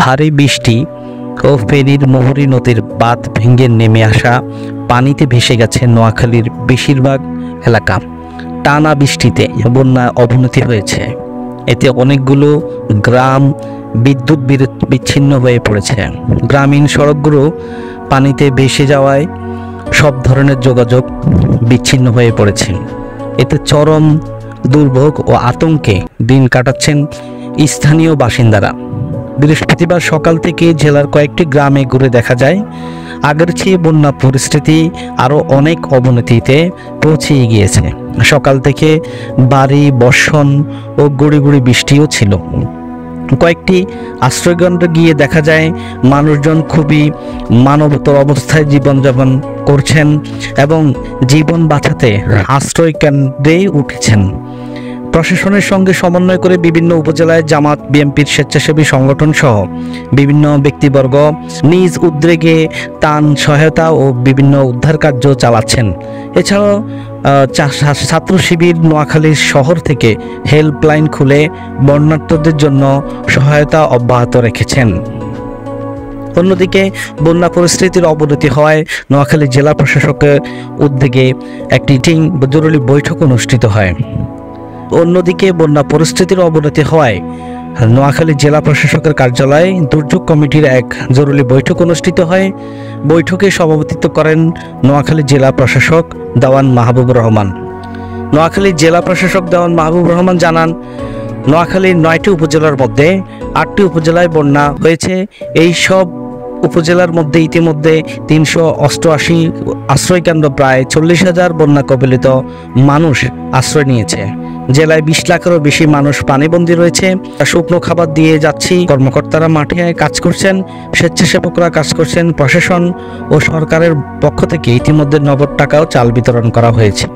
ভারী বৃষ্টি ও ফেনীর মোহরী নদীর বাঁধ ভেঙে নেমে আসা পানিতে ভেসে গেছে নোয়াখালীর বেশিরভাগ এলাকা। টানা বৃষ্টিতে বন্যার অবনতি হয়েছে। এতে অনেকগুলো গ্রাম বিদ্যুৎ বিচ্ছিন্ন হয়ে পড়েছে। গ্রামীণ সড়কগুলো পানিতে ভেসে যাওয়ায় সব ধরনের যোগাযোগ বিচ্ছিন্ন হয়ে পড়েছে। এতে চরম দুর্ভোগ ও আতঙ্কে দিন কাটাচ্ছেন স্থানীয় বাসিন্দারা। বৃহস্পতিবার সকাল থেকে জেলার কয়েকটি গ্রামে ঘুরে দেখা যায় আগের চেয়ে বন্যা পরিস্থিতি আরও অনেক অবনতিতে পৌঁছে গিয়েছে। সকাল থেকে ভারী বর্ষণ ও গুঁড়ি গুঁড়ি বৃষ্টিও ছিল। কয়েকটি আশ্রয়কেন্দ্রে গিয়ে দেখা যায় মানুষজন খুবই মানবতর অবস্থায় জীবনযাপন করছেন এবং জীবন বাঁচাতে আশ্রয়কেন্দ্রে উঠেছেন। প্রশাসনের সঙ্গে সমন্বয় করে বিভিন্ন উপজেলায় জামাত, বিএনপির স্বেচ্ছাসেবী সংগঠন সহ বিভিন্ন ব্যক্তিবর্গ নিজ উদ্যোগে ত্রাণ সহায়তা ও বিভিন্ন উদ্ধার কার্য চালাচ্ছেন। এছাড়াও ছাত্র শিবির নোয়াখালী শহর থেকে হেল্পলাইন খুলে বন্যার্তদের জন্য সহায়তা অব্যাহত রেখেছেন। অন্যদিকে বন্যা পরিস্থিতির অবনতি হওয়ায় নোয়াখালী জেলা প্রশাসকের উদ্যোগে একটি জরুরি বৈঠক অনুষ্ঠিত হয়। অন্যদিকে বন্যা পরিস্থিতির অবনতি হওয়ায় নোয়াখালী জেলা প্রশাসকের কার্যালয়ে দুর্যোগ কমিটির এক জরুরি বৈঠক অনুষ্ঠিত হয়। বৈঠকে সভাপতিত্ব করেন নোয়াখালী জেলা প্রশাসক দেওয়ান মাহবুবুর রহমান। নোয়াখালী জেলা প্রশাসক দেওয়ান মাহবুবুর রহমান জানান, নোয়াখালীর 9টি উপজেলার মধ্যে 8টি উপজেলায় বন্যা হয়েছে। এই সব উপজেলার মধ্যে ইতিমধ্যে 388 আশ্রয়কেন্দ্র প্রায় 40,000 বন্যা কবলিত মানুষ আশ্রয় নিয়েছে। জেলায় 20 লাখেরও বেশি মানুষ পানিবন্দী রয়েছে। শুকনো খাবার দিয়ে যাচ্ছি। কর্মকর্তারা মাঠে কাজ করছেন, স্বেচ্ছাসেবকরা কাজ করছেন। প্রশাসন ও সরকারের পক্ষ থেকে ইতিমধ্যে নগদ টাকাও চাল বিতরণ করা হয়েছে।